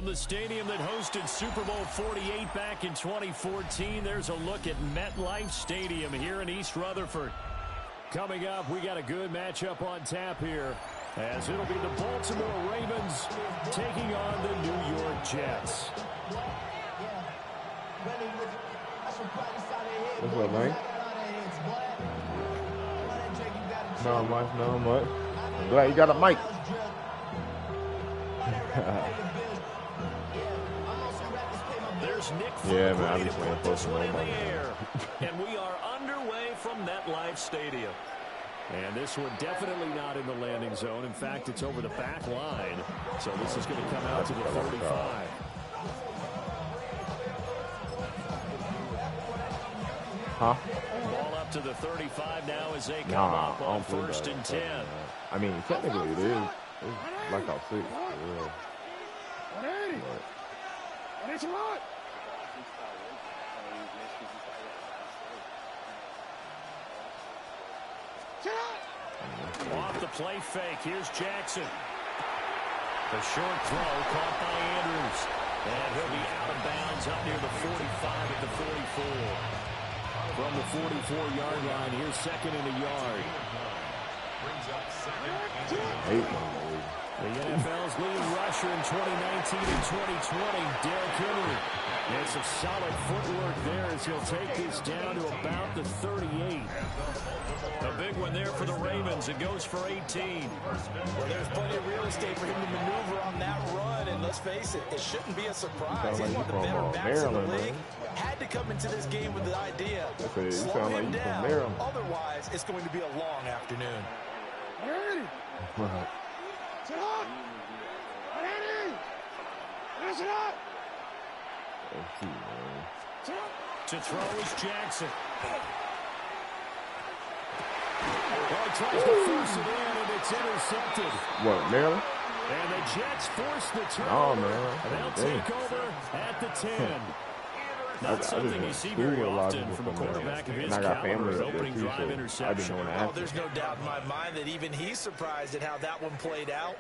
From the stadium that hosted Super Bowl 48 back in 2014, there's a look at MetLife Stadium here in East Rutherford. Coming up, we got a good matchup on tap here, as it'll be the Baltimore Ravens taking on the New York Jets. What's up, man? Not much, not much. I'm glad you got a mic. Yeah, man, I be playing close to my mic. And we are underway from MetLife Stadium. And this one definitely not in the landing zone. In fact, it's over the back line. So this is going to come out to the 35. Huh? Ball up to the 35 now as they come up on 1st and 10. I mean, technically it is. It's like out 6. Yeah. 180. What is it? Off the play fake. Here's Jackson. The short throw caught by Andrews. And he'll be out of bounds up near the 45 at the 44. From the 44-yard line, here's 2nd and a yard. The NFL's leading rusher in 2019 and 2020, Derrick Henry. And some solid footwork there as he'll take this down to about the 38. A big one there for the Ravens. It goes for 18. Well, there's plenty of real estate for him to maneuver on that run. And let's face it, it shouldn't be a surprise. He's one of the better backs in the league. Had to come into this game with the idea. Slow him down. Otherwise, it's going to be a long afternoon. Sit up! 180! Sit up! To throw is Jackson. Well, he tries to force it in, and it's intercepted. What, Maryland? And the Jets force the turnover. Oh, man. They'll take over at the 10. Not something you see very often from a quarterback of his caliber. Opening drive interception. Oh, there's no doubt in my mind that even he's surprised at how that one played out.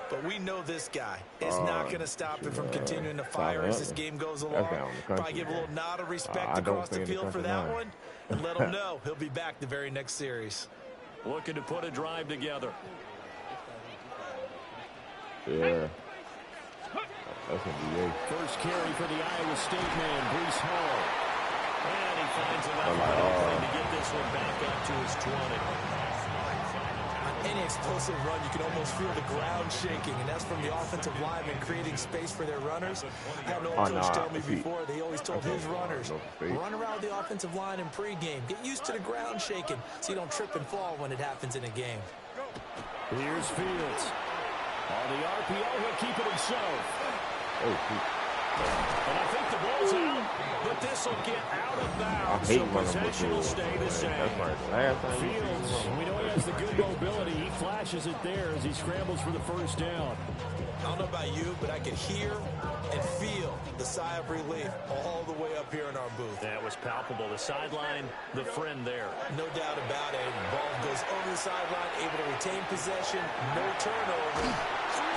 But we know this guy is not going to stop him from continuing to fire as this game goes along. Probably give a little nod of respect across the field for that one. And let him know he'll be back the very next series. Looking to put a drive together. Yeah. That's going to be it. First carry for the Iowa State man, Breece Hall. And he finds enough to get this one back up to his 20. Any explosive run, you can almost feel the ground shaking, and that's from the offensive lineman creating space for their runners. I had an old coach tell me before, they always told his runners, run around the offensive line in pregame. Get used to the ground shaking so you don't trip and fall when it happens in a game. Here's Fields. On the RPO, he'll keep it himself. And I think the ball's out, but this will get out of bounds, so possession will stay the same. Fields, we know he has the good mobility. He flashes it there as he scrambles for the first down. I don't know about you, but I could hear and feel the sigh of relief all the way up here in our booth. That was palpable. The sideline, the friend there. No doubt about it. Ball goes over the sideline, able to retain possession, no turnover.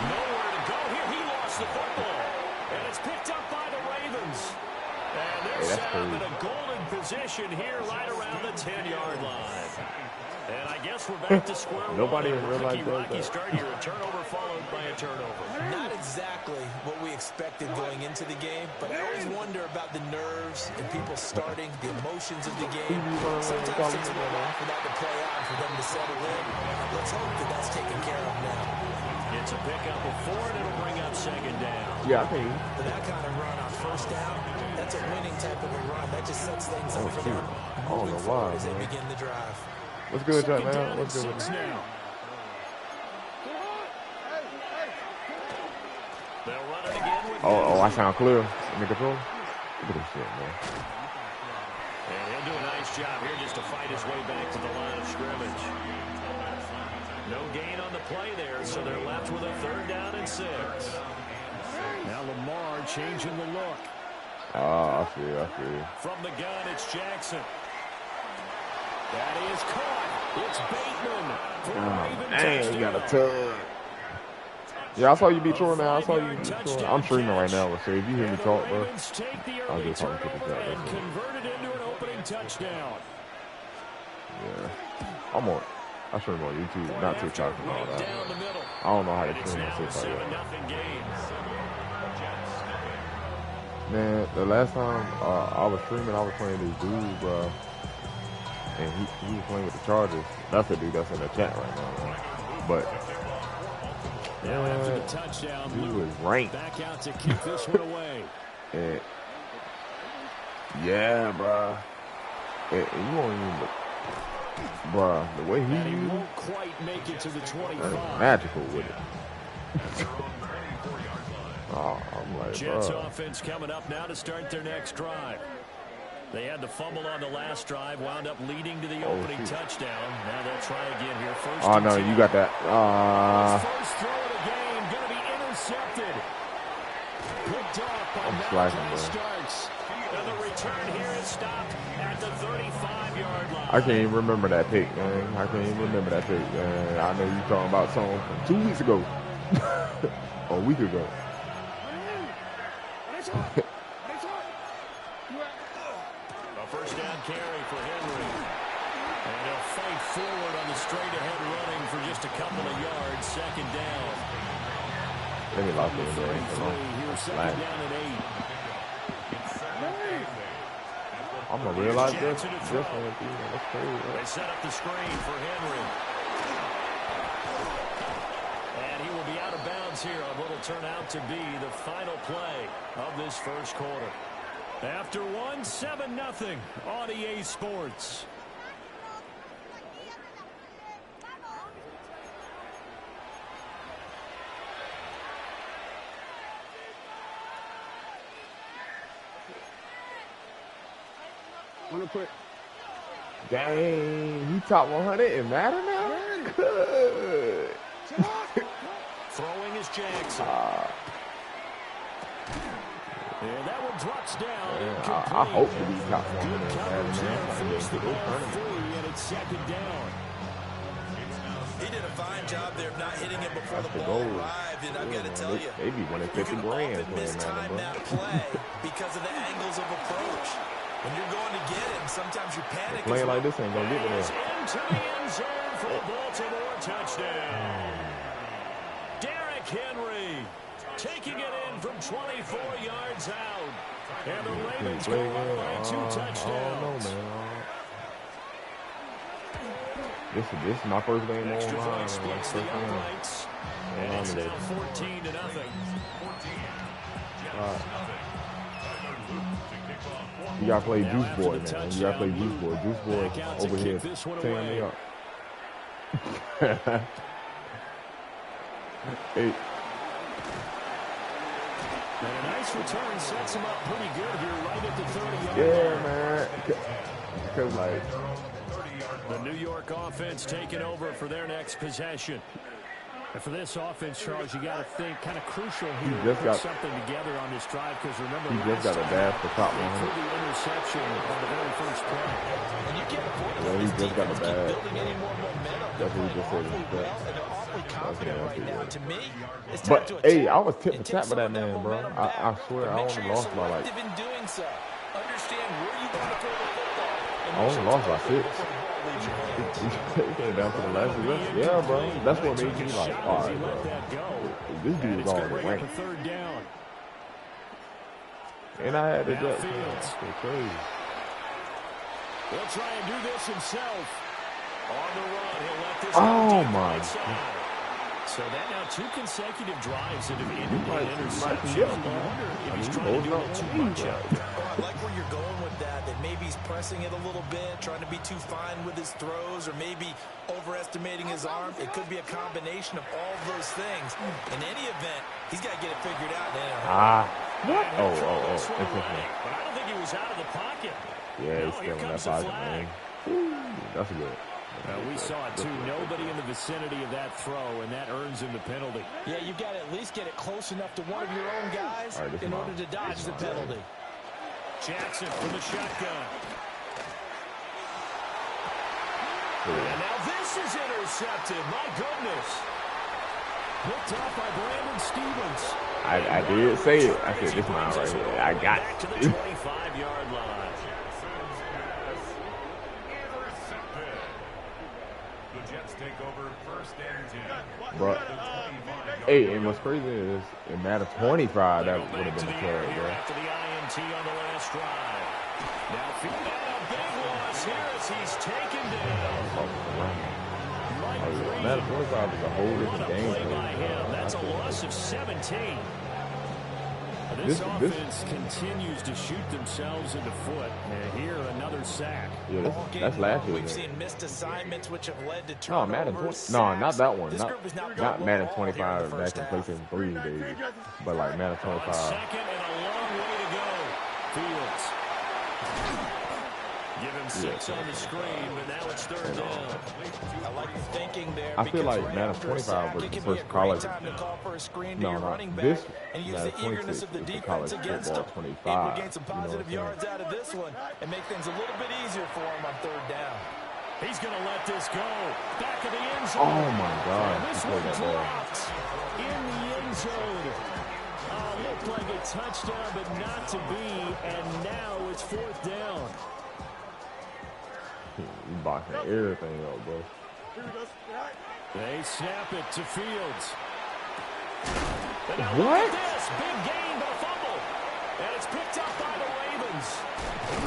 Nowhere to go here. He lost the football. And it's picked up by the Ravens. And they're set up in a golden position here right around the 10-yard line. And I guess we're back to square one. Nobody realized Rocky start here. A turnover followed by a turnover. Not exactly what we expected going into the game, but I always wonder about the nerves and people starting, the emotions of the game. Sometimes it takes a little while for that to play out, for them to settle in. Let's hope that that's taken care of now. It's a pickup of 4, and it'll bring up 2nd down. Yeah, I think. For that kind of run on 1st down, that's a winning type of a run. That just sets things up for them moving forward as they begin the drive. What's good, Jack, man? What's good? Now. They'll run it again with I sound clear. Nigga, bro. Look at this shit, man. And he'll do a nice job here just to fight his way back to the line of scrimmage. No gain on the play there, so they're left with a 3rd down and 6. Now Lamar changing the look. I see. From the gun, it's Jackson. That is caught. It's Bateman. Dang, he got a tug. Yeah, I saw you beat Troy, man. I saw you beat Troy. I'm streaming right now, so if you hear me talk, bro, I'll just talk to the chat. Converted into an opening touchdown. Yeah, I stream on YouTube, not TikTok and all that. I don't know how to stream on TikTok. Man, the last time I was streaming, I was playing this dude, bro, and he was playing with the Chargers. That's the dude that's in the chat right now, man. But after the touchdown, he was ranked. Back out to kick this one away. And, yeah, bro. And you won't even look. Bruh, the way he won't quite make it to the 25. Magical with it. Oh, I'm like, Jets offense coming up now to start their next drive. They had the fumble on the last drive, wound up leading to the opening touchdown. Now they'll try again here. First oh, no, you got that. First throw of the game, going to be intercepted. Picked off by Madden starts. And the return here is stopped at the 35-yard line. I can't even remember that pick, man. I can't even remember that pick, man. I know you talking about something from 2 weeks ago. Or a week ago. A first down carry for Henry. And he'll fight forward on the straight-ahead running for just a couple of yards. Second down. Let me lock it in there. Here's second down and 8. I'm going to realize this. That's crazy. They set up the screen for Henry. And he will be out of bounds here on what will turn out to be the final play of this first quarter. After 7-0 on EA Sports. Quick. Dang, he top 100 in Madden now? Good. Throwing is Jackson. And that one drops down. I hope to be top 100 in Madden, man. And it's second down. He did a fine job there of not hitting it before the ball arrived, and I've got to tell you, they be winning 50 grand playing Madden, bro. That play because of the angles of approach. When you're going to get it, sometimes you panic. Playing like this ain't gonna get me there. Into the end zone for a Baltimore touchdown. Derrick Henry taking it in from 24 yards out. And the Ravens go on by 2 touchdowns. I don't know, man. This is my first game online. Splits the uprights. And it's now 14-0. You gotta play Juice Boy, man. You gotta play Juice Boy. Juice Boy over here tearing me up. Hey. And a nice return sets him up pretty good here right at the 30-yard line. Yeah, line. man. Because, like, the New York offense taking over for their next possession. And for this offense, Charles, you got to think kind of crucial here to put something together on this drive because remember, he just got a dash for top 100. The interception on the very first play. And you can't afford to he just got a dash. That's what he just said. To me, but hey, I was tip for tap with that man, bro. I swear, I only lost by like. I only lost by 6. He came down to the last possession. Yeah, bro. That's what made me like, all right, bro. This dude is on the rank. And I had to just. It's crazy. He'll try and do this himself. On the run, he'll let this. Oh my God. So that now 2 consecutive drives that have ended in interception. I wonder if he's trying to do it too much out there. I like where you're going with that maybe he's pressing it a little bit, trying to be too fine with his throws, or maybe overestimating his arm. It could be a combination of all those things. In any event, he's got to get it figured out. What? Oh. But I don't think he was out of the pocket. Yeah, he's still in that pocket, man. That's good. We saw it, too. Nobody in the vicinity of that throw, and that earns him the penalty. Yeah, you've got to at least get it close enough to one of your own guys in order to dodge the penalty. Jackson from the shotgun. And now this is intercepted. My goodness. Picked up by Brandon Stevens. I did say it. I said, this mine right here. I got it. To the 25-yard line. The Jets take over first and 10. Bro. Hey, and what's crazy is in Madden 25, that would have been the play, bro. After the INT on the last drive. Now, a big loss here as he's taken down. Madden 25 is a whole different game. By him. That's a loss of 17. This offense continues to shoot themselves in the foot. And here, another sack. Yeah, that's last year. We've seen missed assignments which have led to turnovers. No, Madden 20. No, not that one. Not Madden 25 back in PlayStation 3 days. But like Madden 25. Second and a long way to go. Fields. Give him 6 on the screen, but now it's third down. I like the thinking there. I feel like Madden 25 was the first college. No, this Madden 26 is the college football 25. Gain some positive yards out of this one and make things a little bit easier for him on third down. He's going to let this go. Back of the end zone. Oh my God! This one dropped in the end zone. Looked like a touchdown, but not to be. And now it's fourth down. He's boxing everything up, bro. They snap it to Fields. What? This big gain, but a fumble, and it's picked up by the Ravens.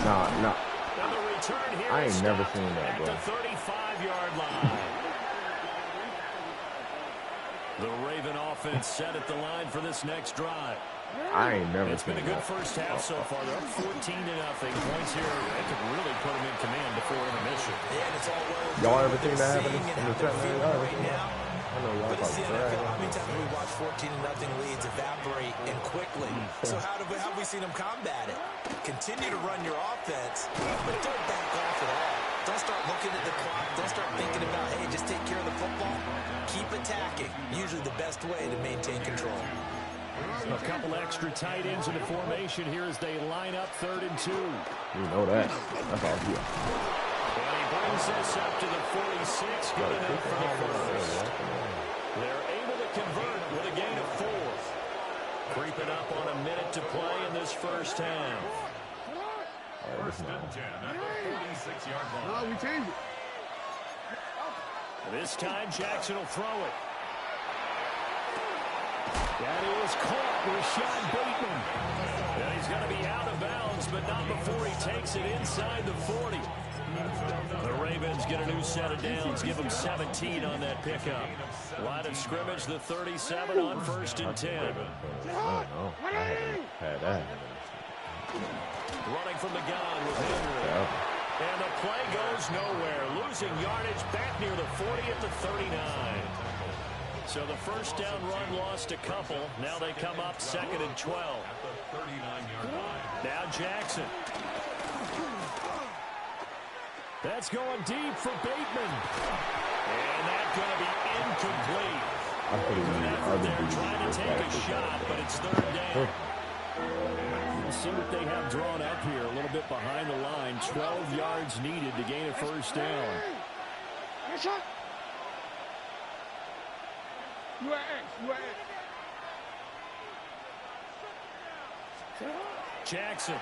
Nah. And the return here I ain't never seen that, bro. At the 35-yard line. The Raven offense set at the line for this next drive. I ain't never It's been a good first half so far. They're up 14-0. Points here. They could really put them in command before intermission. Yeah, and it's all y'all ever seen that happen in the chat, man? Y'all ever seen that? I know y'all But it's the probably NFL. How many times have we watched 14-0 leads evaporate and quickly? So how have we seen them combat it? Continue to run your offense, but don't back off at all. Don't start looking at the clock. Don't start thinking about, hey, just take care of the football. Keep attacking. Usually the best way to maintain control. A couple extra tight ends in the formation here as they line up 3rd and 2. You know that. That's all good. And he brings this up to the 46. Good enough for the first. They're able to convert with a gain of 4. Creeping up on a minute to play in this first half. First and 10 at the 46-yard line. No, we changed it. This time Jackson will throw it. That is caught. Rashad Bateman. And he's going to be out of bounds, but not before he takes it inside the 40. The Ravens get a new set of downs. Give them 17 on that pickup. Line of scrimmage, the 37 on 1st and 10. I don't know. I haven't had that. Running from the gun with Henry. Yeah. And the play goes nowhere. Losing yardage back near the 40 at the 39. So the first down run lost a couple. Now they come up 2nd and 12. At the 39-yard line. Now Jackson. That's going deep for Bateman. And that's going to be incomplete. Good effort there trying to take a shot, but it's 3rd down. We'll see what they have drawn up here. A little bit behind the line. 12 yards needed to gain a first down. Jackson.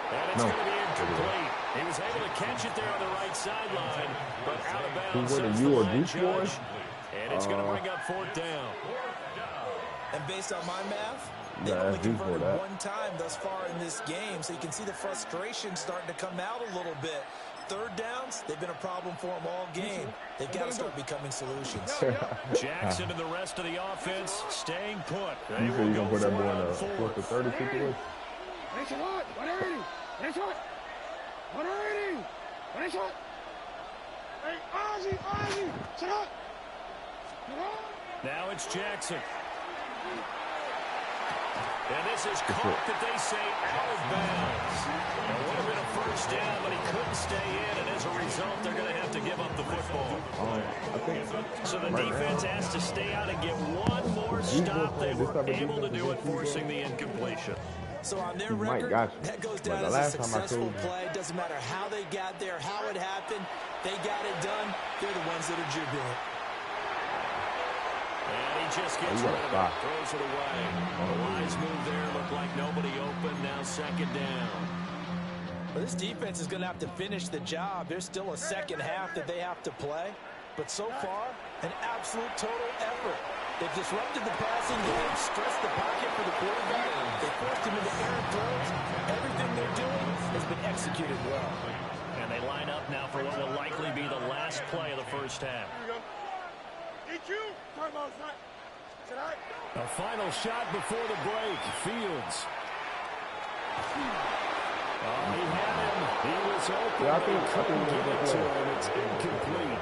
And it's going to be incomplete. He was able to catch it there on the right sideline, but out of bounds. Who you or Deuce Boy? And it's going to bring up 4th down. And based on my math, they've only converted one time thus far in this game, so you can see the frustration starting to come out a little bit. 3rd downs, they've been a problem for them all game. They've got to start becoming solutions. Jackson and the rest of the offense staying put. You said you're going to put that boy in a 4th and 30 situation? Nice shot. 180. Nice shot. 180. Nice shot. Hey, Ozzy. Shot. Now it's Jackson. And this is caught that they say out of bounds. It would have been a first down, but he couldn't stay in, and as a result, they're going to have to give up the football. So the defense has to stay out and get one more stop. They were able to do it, forcing the incompletion. So on their record, that goes down as a successful play. Doesn't matter how they got there, how it happened. They got it done. They're the ones that are jubilant. And he just gets rid of it, throws it away. A wise move there. Looked like nobody open. Now second down. Well, this defense is going to have to finish the job. There's still a second half that they have to play. But so far, an absolute total effort. They've disrupted the passing game, stressed the pocket for the quarterback. They forced him into errant throws. Everything they're doing has been executed well. And they line up now for what will likely be the last play of the first half. A final shot before the break. Fields. Oh, he had him. He was open. Yeah, I think give it to him. It's incomplete.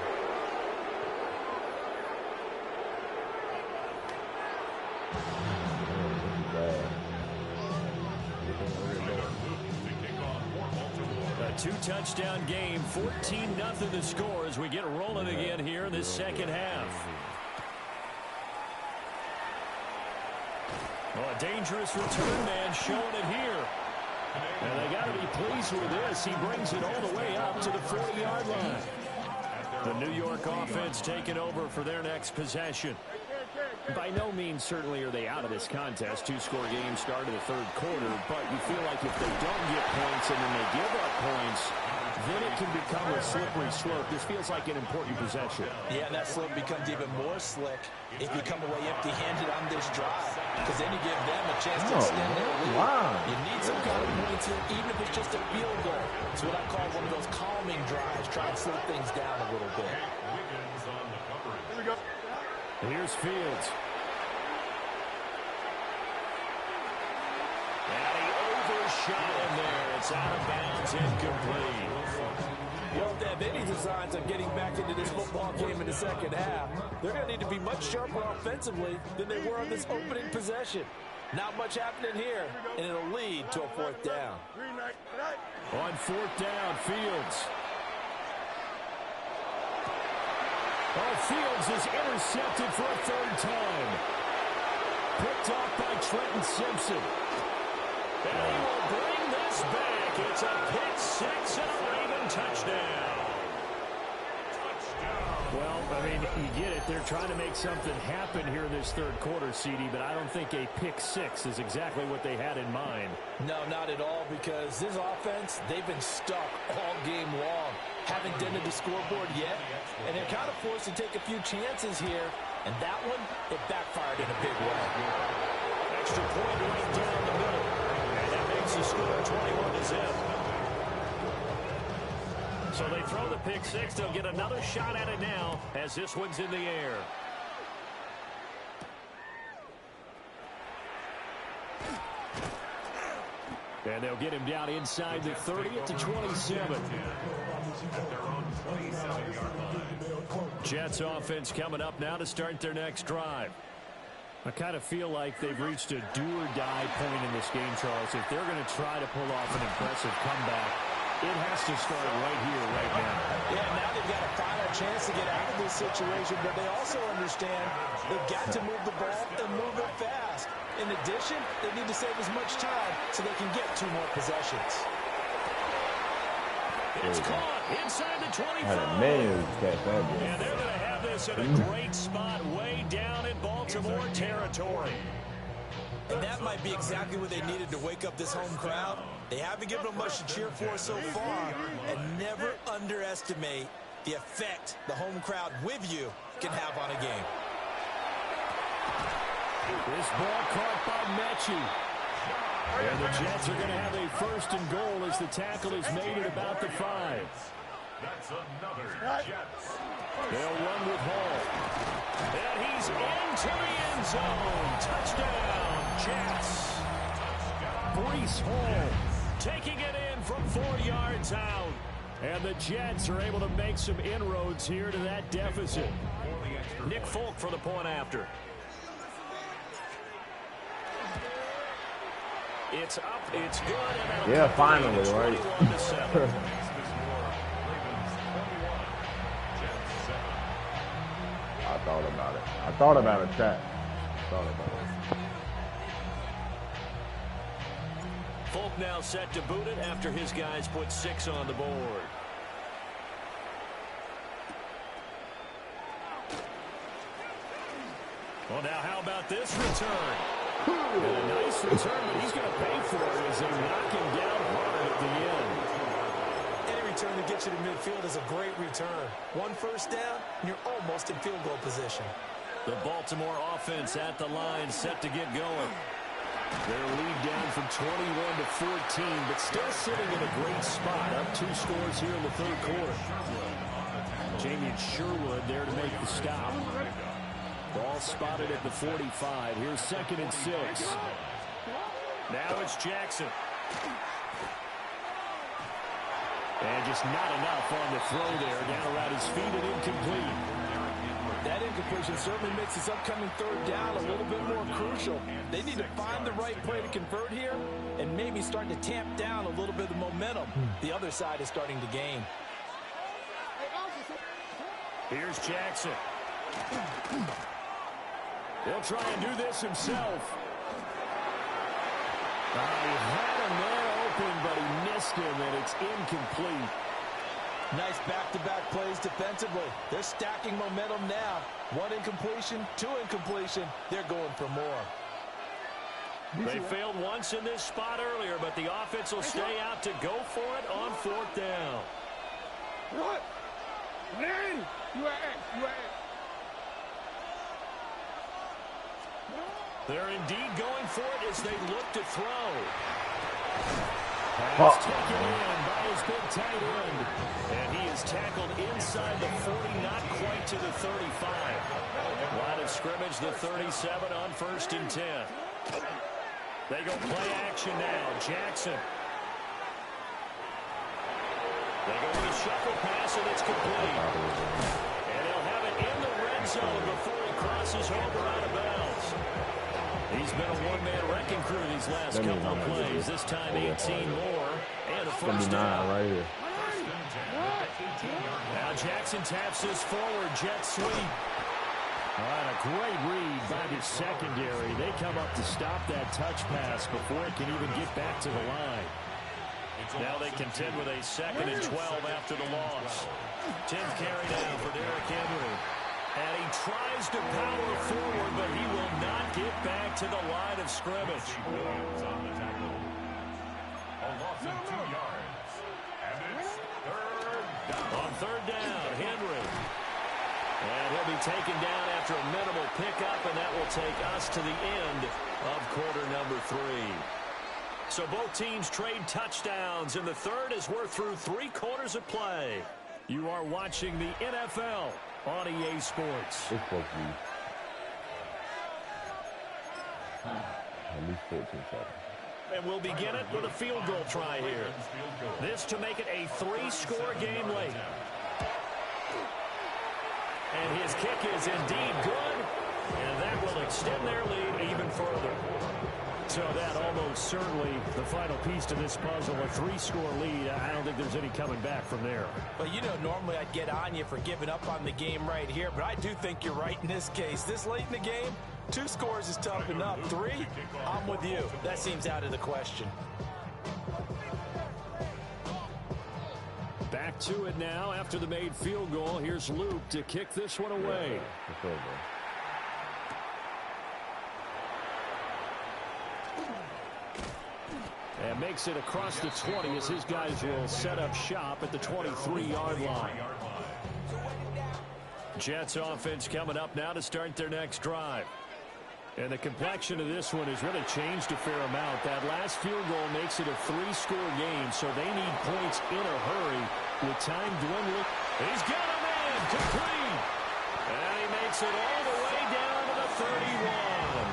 A two-touchdown game, 14-0 the score as we get rolling again here in this second half. Oh, a dangerous return man showing it here. And they got to be pleased with this. He brings it all the way up to the 40-yard line. The New York offense taking over for their next possession. By no means certainly are they out of this contest. Two-score game start of the third quarter, but you feel like if they don't get points and then they give up points, then it can become a slippery slope. This feels like an important possession. Yeah, and that slope becomes even more slick if you come away empty-handed on this drive, because then you give them a chance to extend their lead. Wow. You need some kind of points here, even if it's just a field goal. It's what I call one of those calming drives. Try and slow things down a little bit. Here we go. Here's Fields. And he overshot him there. It's out of bounds, incomplete. Well, if they have any designs on getting back into this football game in the second half, they're going to need to be much sharper offensively than they were on this opening possession. Not much happening here, and it'll lead to a fourth down. On fourth down, Fields. Oh, Fields is intercepted for a third time. Picked off by Trenton Simpson. And he will bring this back. It's a pick six and a Raven touchdown. Well, I mean, you get it. They're trying to make something happen here in this third quarter, CD, but I don't think a pick six is exactly what they had in mind. No, not at all, because this offense, they've been stuck all game long. Haven't dented the scoreboard yet, and they're kind of forced to take a few chances here, and that one, it backfired in a big way. Extra point right down the middle, and that makes the score 21-0. So they throw the pick six. They'll get another shot at it now as this one's in the air. And they'll get him down inside the 30 to 27. Jets offense coming up now to start their next drive. I kind of feel like they've reached a do-or-die point in this game, Charles. If they're going to try to pull off an impressive comeback, it has to start right here, right now. Yeah, now they've got a final chance to get out of this situation, but they also understand they've got to move the ball and move it fast. In addition, they need to save as much time so they can get 2 more possessions. It's caught inside the 25. And they're going to have this in a great spot way down in Baltimore territory. And that might be exactly what they needed to wake up this home crowd. They haven't given them much to cheer for so far, and never underestimate the effect the home crowd with you can have on a game. This ball caught by Mechie. And the Jets are going to have a first and goal as the tackle is made at about the 5. That's another Jets. They'll run with Hall. And he's into the end zone. Touchdown, Jets. Breece Hall taking it in from 4 yards out. And the Jets are able to make some inroads here to that deficit. Nick Folk for the point after. It's up, it's good. And yeah, finally, right? I thought about it. I thought about a chat. I thought about it. now set to boot it after his guys put 6 on the board. Well, now how about this return? And a nice return, but he's going to pay for it as they knock him down hard at the end. Any return that gets you to midfield is a great return. 1 first down, and you're almost in field goal position. The Baltimore offense at the line set to get going. Their lead down from 21 to 14, but still sitting in a great spot. Up 2 scores here in the 3rd quarter. Jamie Sherwood there to make the stop. Ball spotted at the 45. Here's 2nd and 6. Now it's Jackson. And just not enough on the throw there. Down around his feet and incomplete. That incompletion certainly makes this upcoming 3rd down a little bit more crucial. They need to find the right play to convert here and maybe start to tamp down a little bit of the momentum the other side is starting to gain. Here's Jackson. He'll try and do this himself. He had him there open, but he missed him, and it's incomplete. Nice back-to-back plays defensively. They're stacking momentum now. 1 incompletion, 2 incompletion. They're going for more. They failed once in this spot earlier, but the offense will stay out to go for it on 4th down. What? Larry, you are. They're indeed going for it as they look to throw. Pass taken in by his big tight end. And he is tackled inside the 40, not quite to the 35. Line of scrimmage, the 37 on 1st and 10. They go play action now. Jackson. They go with a shuffle pass, and it's complete. And he'll have it in the red zone before he crosses over out of bounds. He's been a one-man wrecking crew these last couple of plays. This time 18 more. And a first down. Right here. Now Jackson taps this forward. Jet sweep. All right, a great read by the secondary. They come up to stop that touch pass before it can even get back to the line. Now they contend with a 2nd and 12 after the loss. 10th carry down for Derrick Henry. And he tries to power forward, but he will not get back to the line of scrimmage. Williams on the tackle. A loss of 2 yards. And it's 3rd down. On 3rd down, Henry. And he'll be taken down after a minimal pickup, and that will take us to the end of quarter number 3. So both teams trade touchdowns in the 3rd as we're through 3 quarters of play. You are watching the NFL on EA Sports. It's supposed to be at least 14 seconds. And we'll begin it with a field goal try here. This to make it a 3-score game late. And his kick is indeed good, and that will extend their lead even further. So that almost certainly the final piece to this puzzle, a 3-score lead. I don't think there's any coming back from there. Well, you know, normally I'd get on you for giving up on the game right here, but I do think you're right in this case. This late in the game, 2 scores is tough enough. 3, I'm with you. That seems out of the question. Back to it now after the made field goal. Here's Luke to kick this one away. And makes it across the 20 as his guys will set up shop at the 23-yard line. Jets offense coming up now to start their next drive. And the complexion of this one has really changed a fair amount. That last field goal makes it a 3-score game, so they need points in a hurry with time dwindling. He's got a man complete. And he makes it all the way down to the 31.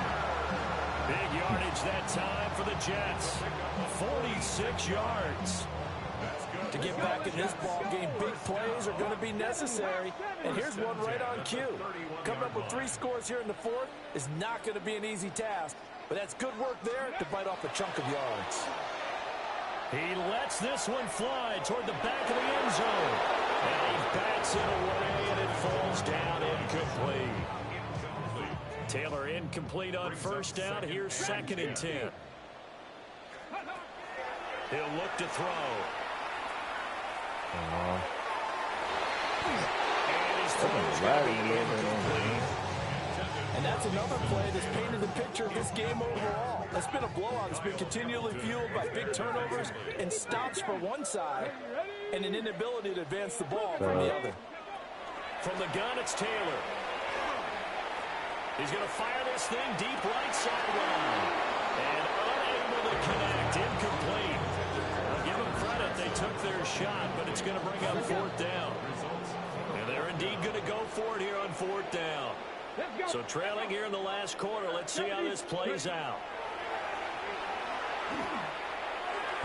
Big yardage that time for the Jets. 46 yards. To get back in this ball game, big plays are going to be necessary. And here's one right on cue. Coming up with 3 scores here in the 4th is not going to be an easy task. But that's good work there to bite off a chunk of yards. He lets this one fly toward the back of the end zone. And he bats it away, and it falls down incomplete. Taylor incomplete on 1st down. Here's 2nd and 10. He'll look to throw. And his throw's going to be incomplete. And that's another play that's painted the picture of this game overall. It's been a blowout. It's been continually fueled by big turnovers and stops for one side and an inability to advance the ball from the other. From the gun, it's Taylor. He's going to fire this thing deep right sideline. And unable to connect. Incomplete. I'll give them credit. They took their shot, but it's going to bring up fourth down. And they're indeed going to go for it here on fourth down. So trailing here in the last quarter. Let's see how this plays out.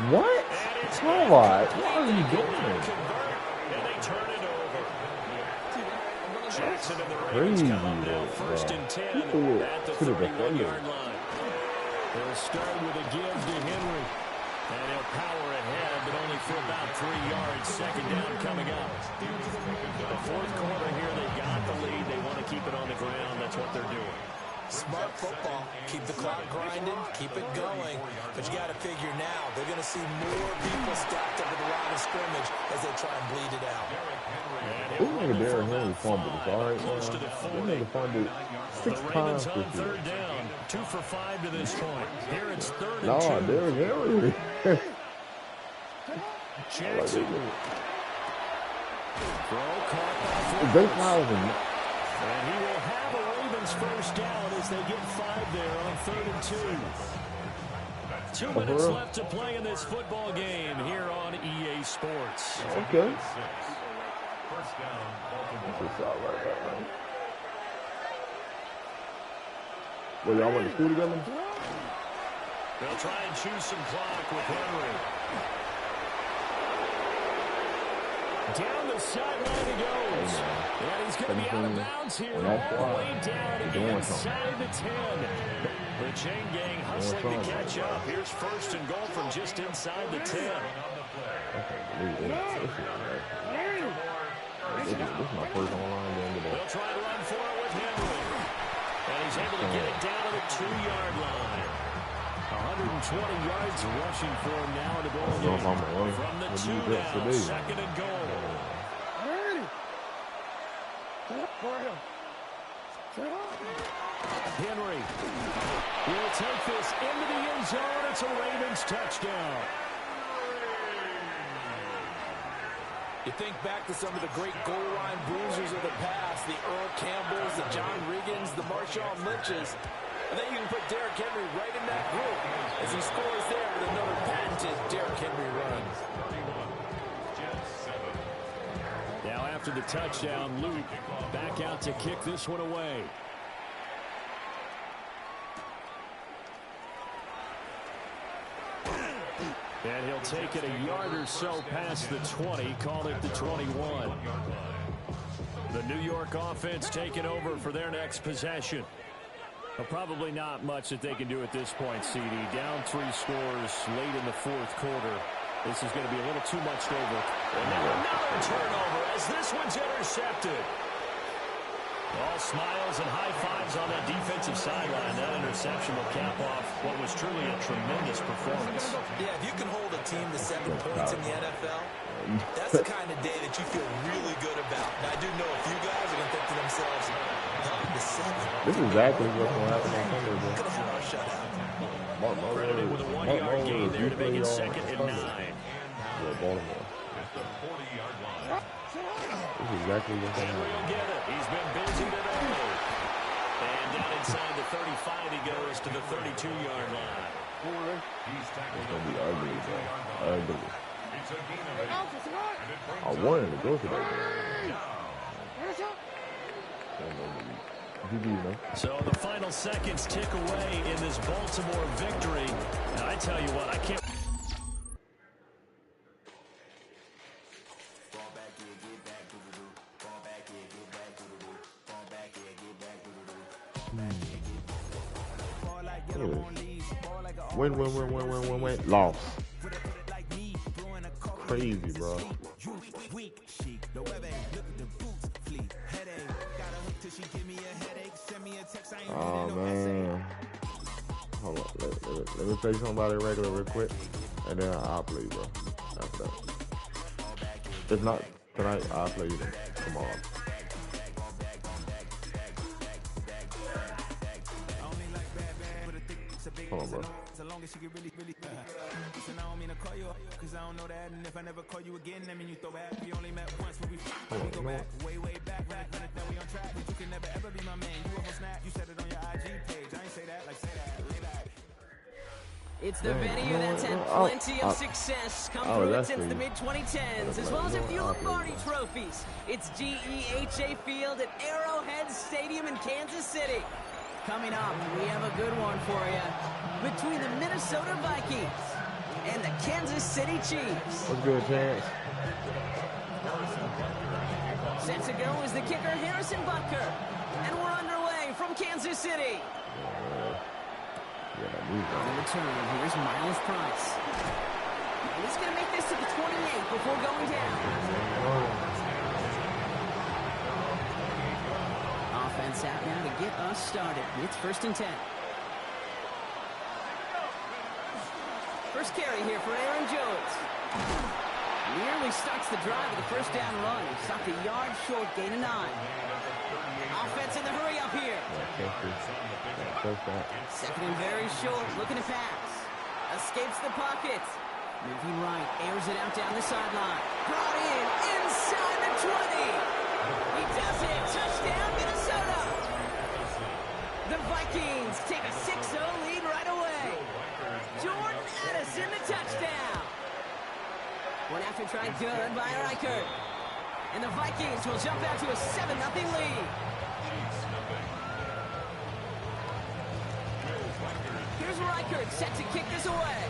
What? Come on. What are you doing? And they turn it over. Jackson and the Ravens come up now first and 10 at the 31-yard line. They'll start with a give to Henry. And he'll power ahead, but only for about 3 yards. Second down coming up. The fourth quarter here, they got the lead. They want to keep it on the ground. That's what they're doing. Smart football. Keep the clock grinding. Keep it going. But you got to figure now, they're going to see more people stacked up at the line of scrimmage as they try and bleed it out. This nigga Derrick Henry fumbled. All right, this nigga fumbled 6 times on this year. third down. 2 for 5 to this point. Here it's third and 2. Nah, Derrick Henry. Jackson. Throw caught by They fouled him. And he will have a Ravens first down as they get 5 there on third and 2. 2 minutes left to play in this football game here on EA Sports. Okay. First down, Well, y'all went to school together? They'll try and choose some clock with Henry. Down the sideline he goes. And he's going to be out of bounds here. All the way down inside the 10. The chain gang hustling to catch up. Here's first and goal from just inside the 10. This is my first online game today. They'll try to run for it with Henry. And he's able to get it down to the 2-yard line. 120 yards rushing for him now in the ball game. From the 2 now, second and goal. Henry will take this into the end zone. It's a Ravens touchdown. You think back to some of the great goal line bruisers of the past, the Earl Campbells, the John Riggins, the Marshawn Lynches. I think you can put Derrick Henry right in that group as he scores there with another patented Derrick Henry run. Now after the touchdown, Luke back out to kick this one away. And he'll take it a yard or so past the 20, call it the 21. The New York offense taking over for their next possession. Well, probably not much that they can do at this point, CD. Down 3 scores late in the fourth quarter. This is going to be a little too much to over. And now another turnover as this one's intercepted. All smiles and high fives on that defensive sideline. That interception will cap off what was truly a tremendous performance. Yeah, if you can hold a team to 7 points in the NFL, that's the kind of day that you feel really good about. And I do know a few guys are going to think to themselves, to 7. This is exactly what's going to happen on Sunday, bro. Could have had our shutout. Credited with a 1-yard gain there to make it second and 9. Yeah, Baltimore. This is exactly what's going to Henry will happen. get it. He's been busy today. And down inside the 35, he goes to the 32-yard line. He's tackled It's going to be ugly, bro. Ugly. It's a gain of 8. I wanted to go to that game. So the final seconds tick away in this Baltimore victory. And I tell you what, I can't. Win. Loss. Crazy, bro. Oh, man. Hold on. Let me tell you something about it regular real quick. And then I'll play, bro. After that. If not tonight, I'll play you tomorrow. Hold on, bro. So long as you get really listen, I don't mean to call you up, cause I don't know that. And if I never call you again, that mean you throw back. We only met once when we go back, way back. Now we on track, but you can never ever be my man. You almost snap, you said it on your IG page. I ain't say that, like say that, lay back. It's the venue that's had plenty of success come through it since the mid-2010s, as well as a few Lombardi trophies. It's GEHA Field at Arrowhead Stadium in Kansas City. Coming up, we have a good one for you. Between the Minnesota Vikings and the Kansas City Chiefs. What's good, Chance? Set to go is the kicker, Harrison Butker. And we're underway from Kansas City. On the return, here's Miles Price. And he's going to make this to the 28 before going down. Offense out now to get us started. It's 1st and 10. First carry here for Aaron Jones. Nearly starts the drive with the first down run. Stopped a yard short, gain of 9. Offense in the hurry up here. 2nd and very short, looking to pass. Escapes the pocket. Moving right, airs it out down the sideline. Brought in, inside the 20. He does it, touchdown Minnesota. The Vikings take a 6-0 lead right away. Jordan Addison, the touchdown. One after try good by Reichert. And the Vikings will jump out to a 7-0 lead. Here's Reichert set to kick this away.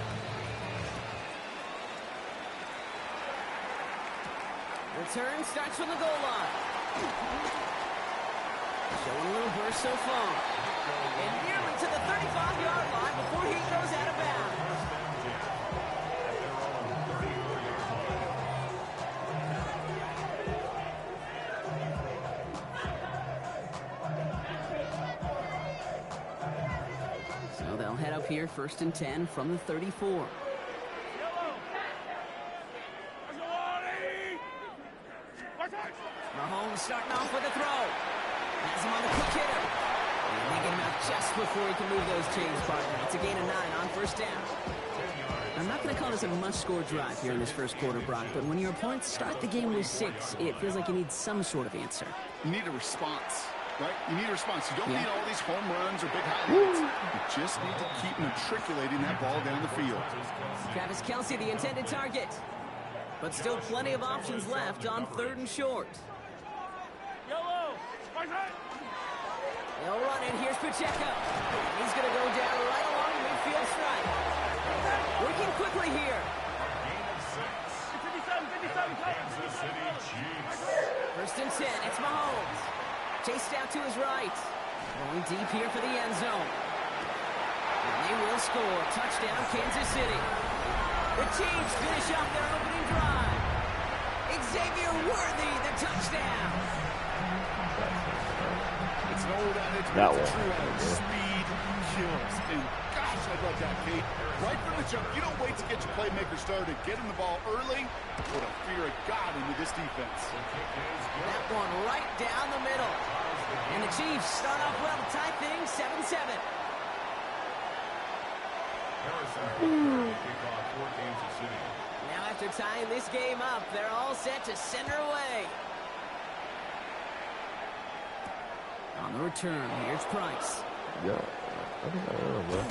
Return starts from the goal line. Showing a little burst so far. And nearly to the 35-yard line before he goes out of bounds. So they'll head up here, 1st and 10 from the 34. Mahomes starting off with a throw. Has him on the quick hitter. And they get him out just before he can move those chains, partner. It's a gain of 9 on 1st down. I'm not going to call this a must-score drive here in this first quarter, Brock, but when your opponents start the game with 6, it feels like you need some sort of answer. You need a response, right? You need a response. You don't need all these home runs or big highlights. You just need to keep matriculating that ball down the field. Travis Kelce, the intended target. But still plenty of options left on 3rd and short. They'll run it. Here's Pacheco. He's going to go down right along the midfield stripe. Working quickly here. Gain of 6. Kansas City Chiefs. 1st and 10. It's Mahomes. Chased out to his right. Going deep here for the end zone. And they will score. Touchdown, Kansas City. The Chiefs finish off their opening drive. Xavier Worthy, the touchdown. It's an old adage, that but one. It's a true adage. Speed kills. And gosh, I love that, Kate. Right from the jump, you don't wait to get your playmaker started. Getting the ball early, put a fear of God into this defense. That one right down the middle. And the Chiefs start off well to tie things 7-7. Now after tying this game up, they're all set to send her away. On the return, here's Price. Yeah, I think I am, bro.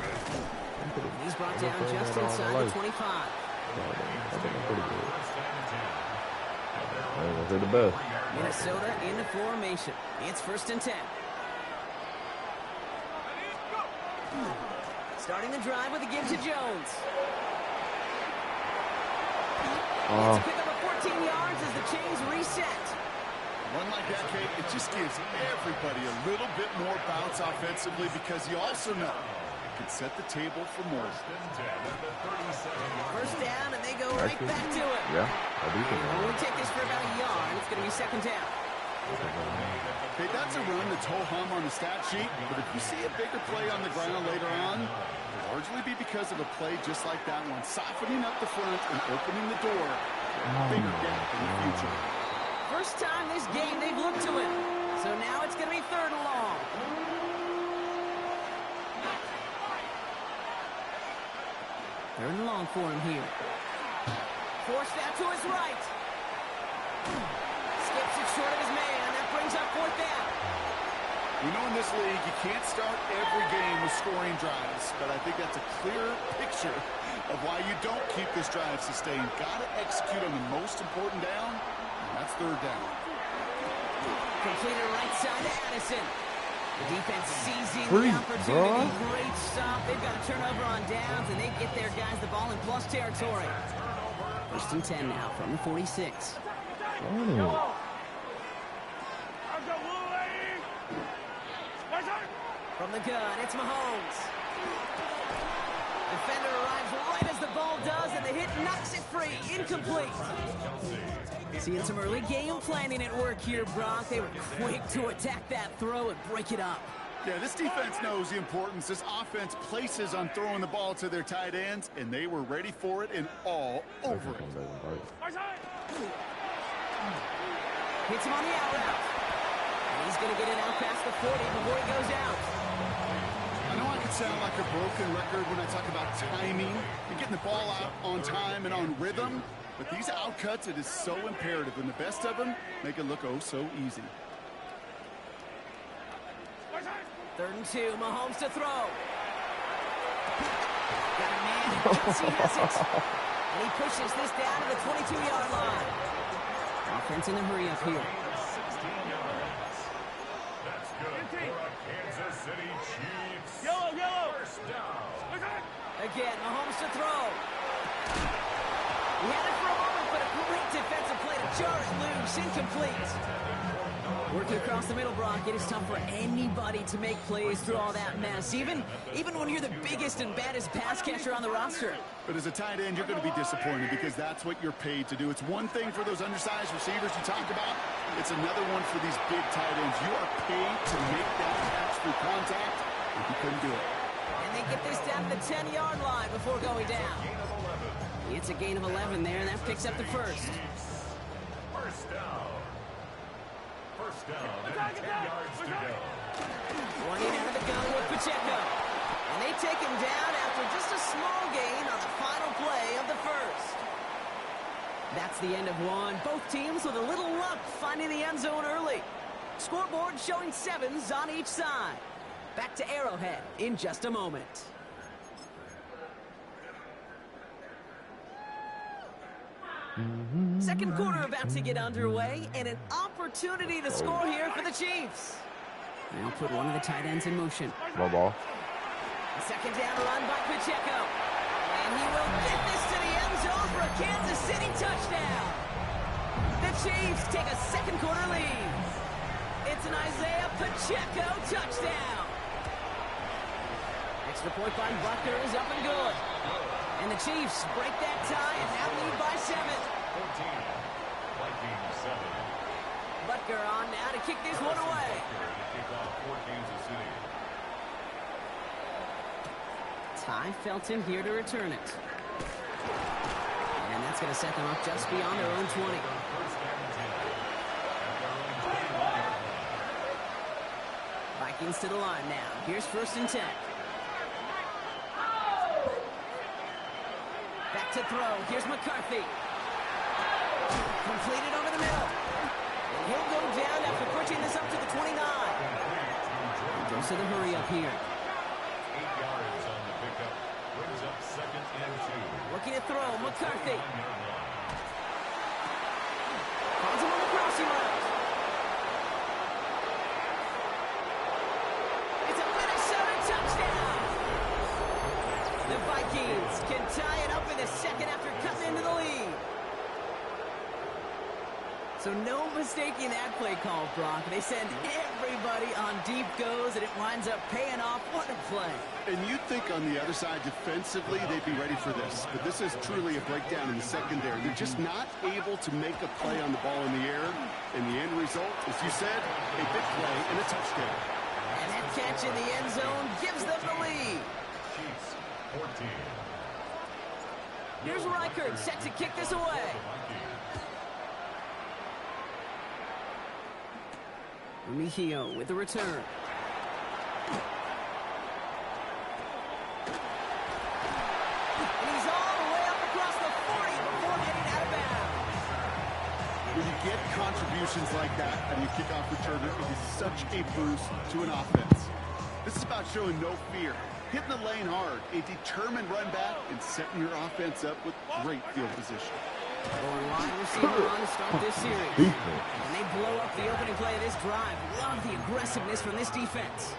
He's brought down just inside the 25. I think I'm pretty good. I ain't gonna say the best. Minnesota in the formation. It's 1st and 10. Starting the drive with a give to Jones. To pick up a 14 yards as the chains reset. Run like that, Kate, it just gives everybody a little bit more bounce offensively because you also know it can set the table for more. 1st down, and they go right back to it. Yeah, I do think Only take this for about a yard. It's going to be 2nd down. Okay, that's a run that's ho-hum on the stat sheet, but if you see a bigger play on the ground later on, it'll largely be because of a play just like that one, softening up the front and opening the door for a bigger gap in the future. First time this game they've looked to him, so now it's going to be 3rd and long. Third and long for him here. Forced out to his right. Skips it short of his man. That brings up 4th down. We know in this league you can't start every game with scoring drives, but I think that's a clear picture of why you don't keep this drive sustained. Got to execute on the most important down, and that's 3rd down. Completed right side to Addison. The defense seizing the opportunity. Great stop. They've got a turnover on downs, and they get their guys the ball in plus territory. 1st and 10 now from the 46. Oh. From the gun, it's Mahomes. Defender arrives right as the ball does, and the hit knocks it free. Incomplete. Seeing some early game planning at work here, Brock. They were quick to attack that throw and break it up. Yeah, this defense knows the importance this offense places on throwing the ball to their tight ends, and they were ready for it and all over it. Hits him on the out route. And he's going to get it out past the 40 before he goes out. I know I can sound like a broken record when I talk about timing and getting the ball out on time and on rhythm, but these outcuts, it is so imperative, and the best of them make it look oh so easy. 3rd and 2, Mahomes to throw. Got a man, and Kelsey has it. And he pushes this down to the 22-yard line. Offense in a hurry up here. 16 yards. That's good for a Kansas City Chiefs. Yellow. 1st down. Again, Mahomes to throw. He had it for a moment, but a great defensive play to jar it loose. Incomplete. Working across the middle, Brock, it is tough for anybody to make plays through all that mess, even when you're the biggest and baddest pass catcher on the roster. But as a tight end, you're going to be disappointed because that's what you're paid to do. It's one thing for those undersized receivers you talk about. It's another one for these big tight ends. You are paid to make that catch through contact, and you couldn't do it. And they get this down to the 10-yard line before going down. It's a gain of 11 there, and that picks up the 1st. 1st down. 1st down and 10 yards to go. Running out of the gun with Pacheco. And they take him down after just a small gain on the final play of the 1st. That's the end of one. Both teams with a little luck finding the end zone early. Scoreboard showing 7s on each side. Back to Arrowhead in just a moment. Second quarter about to get underway, and an opportunity to score here for the Chiefs. Now put one of the tight ends in motion. Ball. Second down run by Pacheco. And he will get this to the end zone for a Kansas City touchdown. The Chiefs take a second quarter lead. It's an Isaiah Pacheco touchdown. Extra point by Butker is up and good. And the Chiefs break that tie and now lead by 7. 14. Vikings 7. Butker on now to kick this one away. Ty Felton here to return it. And that's going to set them up just beyond their own 20. Vikings to the line now. Here's 1st and 10. Back to throw. Here's McCarthy. Completed over the middle. And he'll go down after pushing this up to the 29. Goes to the hurry up here. 8 yards on the pickup. Brings up 2nd and 2. Looking to throw. McCarthy. Finds him on the crossing route. It's a Minnesota touchdown. The Vikings can tie it up in the second after cutting into the lead. So no mistaking that play call, Brock. They send everybody on deep goes, and it winds up paying off. What a play. And you'd think on the other side, defensively, they'd be ready for this. But this is truly a breakdown in the secondary. They're just not able to make a play on the ball in the air. And the end result, as you said, a big play and a touchdown. And that catch in the end zone gives them the lead. Chiefs 14. Here's Reichert set to kick this away. Mejio with the return. And he's all the way up across the 40 before heading out of bounds. When you get contributions like that and you kickoff returner, it is such a boost to an offense. This is about showing no fear, hitting the lane hard, a determined run back, and setting your offense up with great field position. Going wide receiver on to start this series. And they blow up the opening play of this drive. Love the aggressiveness from this defense.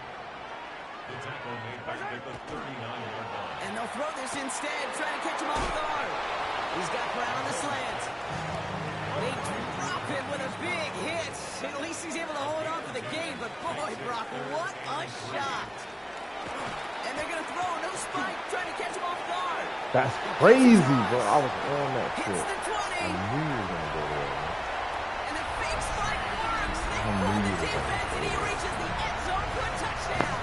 The tackle made back at the 39-yard line. And they'll throw this instead, trying to catch him off guard. He's got Brown on the slant. They drop him with a big hit. At least he's able to hold on for the game. But boy, Brock, what a shot. And they're going to throw no spike, trying to catch him off guard. That's crazy, bro. I was on that shit. Hits the 20. I knew he was going to go there. And the fake spike works. They pull the defense, and he reaches the end zone for a touchdown.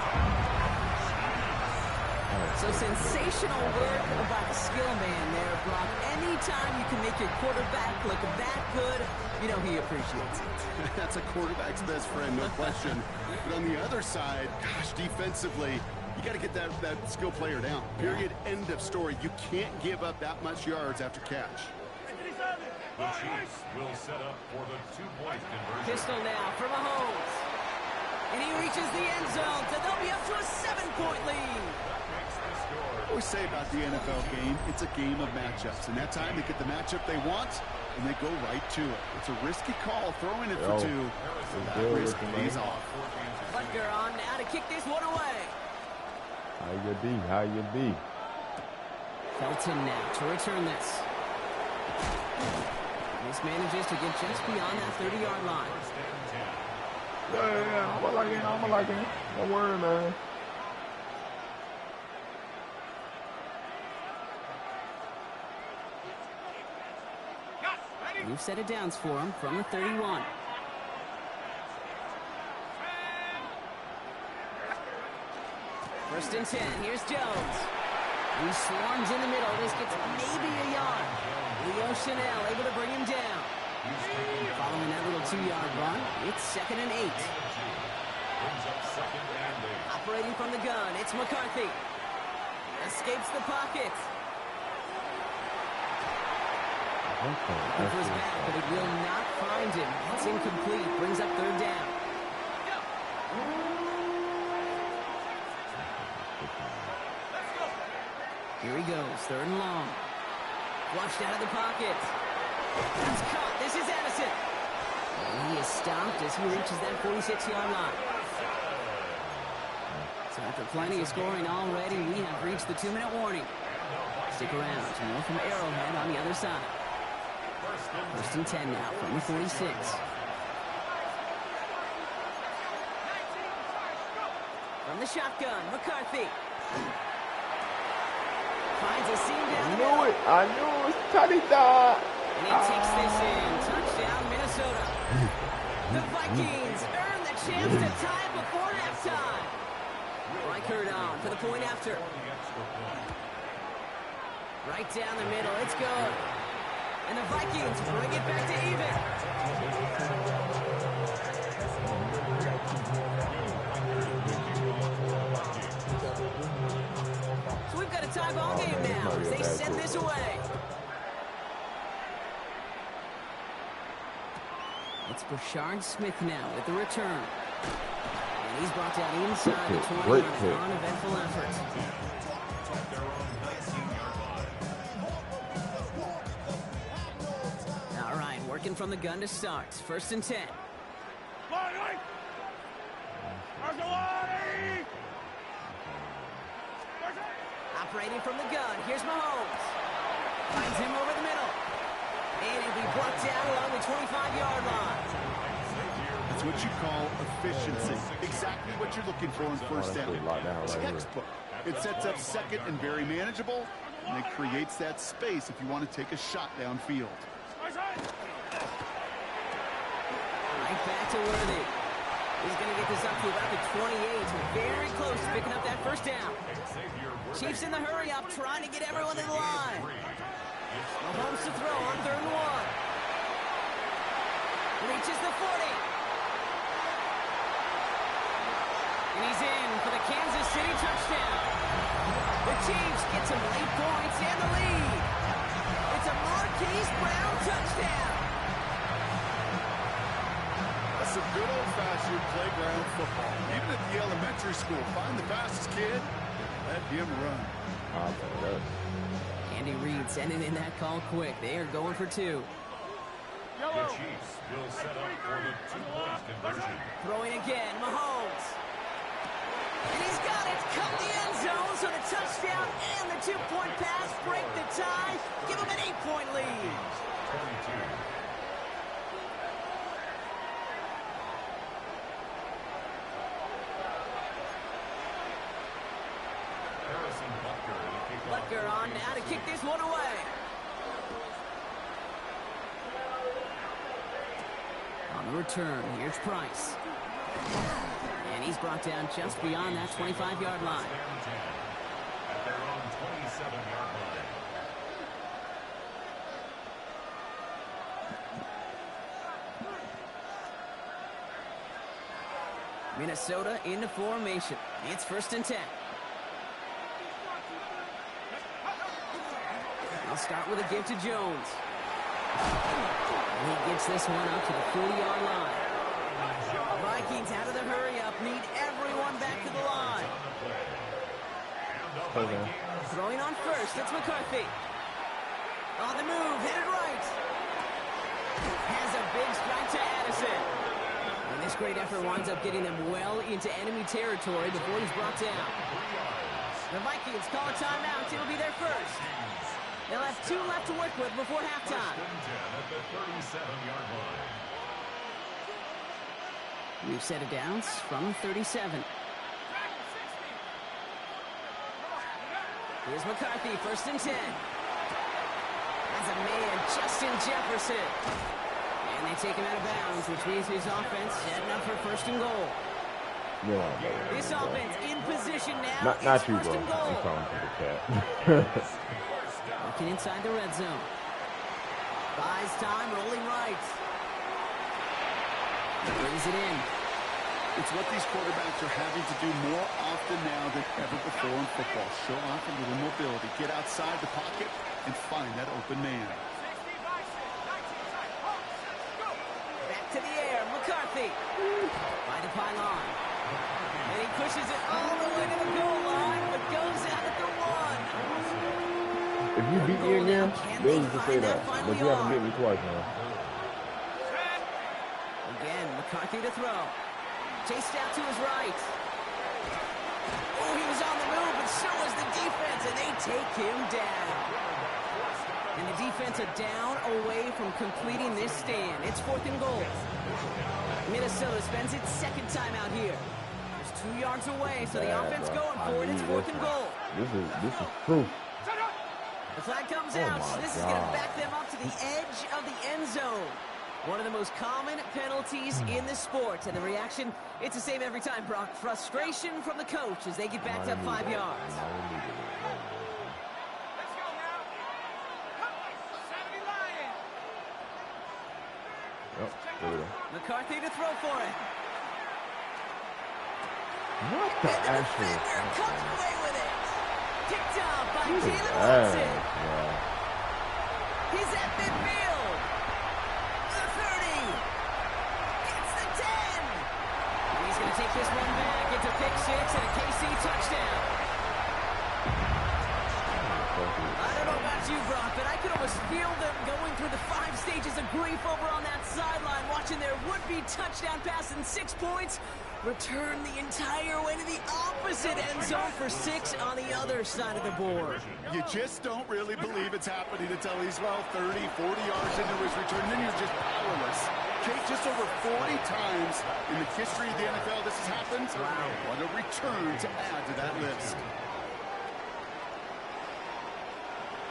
So sensational work by the skill man there, Brock. Anytime you can make your quarterback look that good, you know he appreciates it. That's a quarterback's best friend, no question. But on the other side, gosh, defensively, you got to get that skill player down. Period. End of story. You can't give up that much yards after catch. The Chiefs will set up for the two-point conversion. Pistol now for Mahomes. And he reaches the end zone, so they'll be up to a 7-point lead. What we say about the NFL game, it's a game of matchups. And that time they get the matchup they want, and they go right to it. It's a risky call, throwing it for two. That risk pays off. Butker on now to kick this one away. How you be? How you be? Felton now to return this. This manages to get just beyond that 30-yard line. Yeah, I'm liking it. Don't worry, man. You've set it downs for him from the 31. First and 10. Here's Jones. He swarms in the middle. This gets maybe a yard. Leo Chanel able to bring him down. Following that little 2-yard run, it's 2nd and 8. Operating from the gun, it's McCarthy. Escapes the pocket. Looking for his back, but it will not find him. It's incomplete. Brings up 3rd down. Here he goes, 3rd and long. Flushed out of the pocket. That's caught. This is Addison. And he is stopped as he reaches that 46-yard line. So after plenty of scoring already, we have reached the 2-minute warning. Stick around. More from Arrowhead on the other side. First and 10 now from the 46. From the shotgun, McCarthy. Finds a seam down. I knew it. Tadita. And he takes this in. Touchdown, Minnesota. The Vikings earn the chance to tie it before halftime. Reichert on for the point after. Right down the middle. It's good. And the Vikings bring it back to even. So we've got a tie ball game now as they send this away. It's Brashard Smith now with the return. And he's brought down inside the 20 on an uneventful effort. Working from the gun to start. 1st and 10. Operating from the gun. Here's Mahomes. Finds him over the middle. And it'll be brought down along the 25-yard line. That's what you call efficiency. Exactly what you're looking for in first down. Textbook. It sets up second and very manageable, and it creates that space if you want to take a shot downfield. Right back to Worthy. He's going to get this up to about the 28. Very close to picking up that first down. Chiefs in the hurry up, trying to get everyone to the line. Mahomes to throw on 3rd and 1. Reaches the 40. And he's in for the Kansas City touchdown. The Chiefs get some late points and the lead. It's a Marquise Brown touchdown. That's some good old-fashioned playground football. Even at the elementary school, find the fastest kid, let him run. Andy Reid sending in that call quick. They are going for 2. The Chiefs will set up for the 2-point conversion. Throwing again, Mahomes. And he's got it. Cut the end zone, so the touchdown and the 2-point pass break the tie. Give him an 8-point lead. 22. Butker on now to kick this one away. On the return, here's Price. And he's brought down just beyond that 25-yard line. At their own 27-yard line. Minnesota into formation. It's 1st and 10. I'll start with a give to Jones. And he gets this one up to the 40-yard line. Vikings out of the hurry-up, need everyone back to the line. Throwing on first, it's McCarthy. On the move, headed right. Has a big strike to Addison. And this great effort winds up getting them well into enemy territory before he's brought down. The Vikings call a timeout. It'll be their first. They'll have 2 left to work with before halftime. At the 37-yard line. We've set it down from 37. Here's McCarthy, 1st and 10. Has a man, Justin Jefferson. And they take him out of bounds, which means his offense setting up for 1st and goal. This offense in position now. Not you, 1st bro. and goal. I'm calling for the cat. Looking inside the red zone. Buys time, rolling right. Brings it in. It's what these quarterbacks are having to do more often now than ever before in football. Show off a little mobility. Get outside the pocket and find that open man. Back to the air, McCarthy. By the pylon. And he pushes it all the way to the goal line, but goes out at the 1. If you beat me again, they used to say that. But you haven't beat me twice now. Again, McCarthy to throw. Chased out to his right. Oh, he was on the move, but so was the defense, and they take him down. And the defense are down away from completing this stand. It's 4th and goal. Minnesota spends its 2nd time out here. There's 2 yards away, so the offense going for it. It's 4th and goal. This is proof. The flag comes out. This is going to back them up to the edge of the end zone. One of the most common penalties in the sport. And the reaction, it's the same every time, Brock. Frustration from the coach as they get backed up 5 yards. McCarthy to throw for it. What the actual? Comes away with it. Kicked off by Jalen Watson. He's at midfield. The 30. Gets the 10. And he's going to take this one back. It's a pick 6 and a KC touchdown. I don't know about about you, Brock, but I could almost feel them going through the 5 stages of grief over on that sideline, watching their would-be touchdown pass in 6 points return the entire way to the opposite end zone for 6 on the other side of the board. You just don't really believe it's happening until he's, well, 30, 40 yards into his return, then you're just powerless. Kate, just over 40 times in the history of the NFL this has happened. Wow. What a return to add to that list.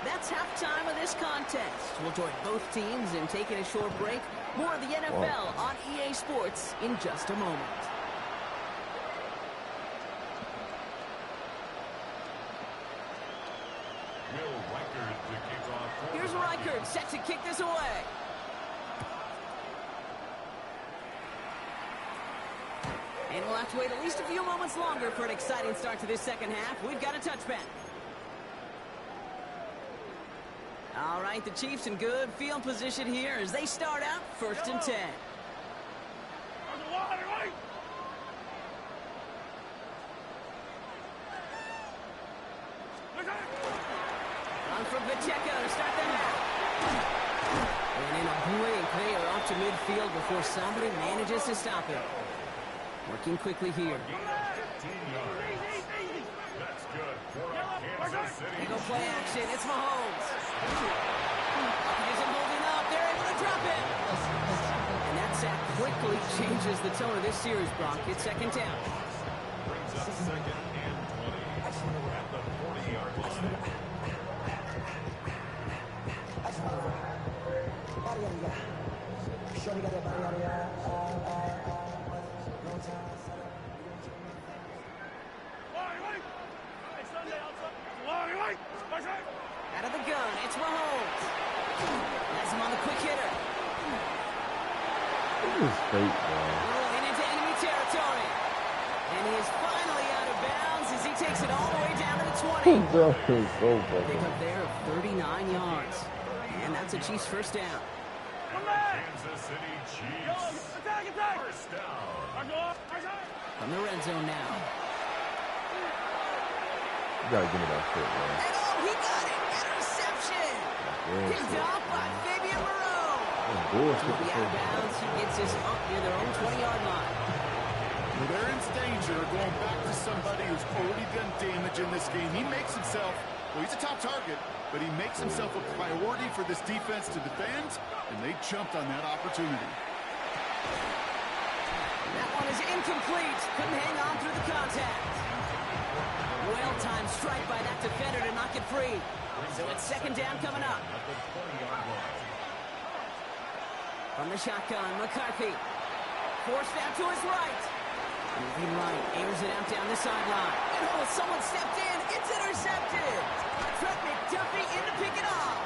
That's halftime of this contest. We'll join both teams in taking a short break. More of the NFL on EA Sports in just a moment. Here's Reichert set to kick this away. And we'll have to wait at least a few moments longer for an exciting start to this second half. We've got a touchback. All right, the Chiefs in good field position here as they start out 1st and 10. On from Pacheco to start the half. And in a blink, they are off to midfield before somebody manages to stop it. Working quickly here. That's good for Kansas City. They go play action. It's Mahomes. Buccaneers are holding up. They're able to drop it. And that sack quickly changes the tone of this series, Brock. It's 2nd down. Brings up 2nd and 20 at the 40-yard line. Out of the gun, it's Mahomes. Has him on the quick hitter. This is fake, man. Rolling into enemy territory. And he is finally out of bounds as he takes it all the way down to the 20. That is so funny. Pick up there of 39 yards. And that's a Chiefs 1st down. Kansas City Chiefs. First down. From the red zone now. You gotta give me that shit, man. And oh, he got it! Interception! Picked off by Fabian Moreau. He'll be out of bounds. He gets this up near their own 20-yard line. They're in danger of going back to somebody who's already done damage in this game. He makes himself, well, he's a top target, but he makes himself a priority for this defense to defend, and they jumped on that opportunity. That one is incomplete. Couldn't hang on through the contact. Well-timed strike by that defender to knock it free. So it's 2nd down coming up. From the shotgun, McCarthy. Forced out to his right. Moving right, airs it out down the sideline. And oh, someone stepped in. It's intercepted. Trent McDuffie in to pick it off.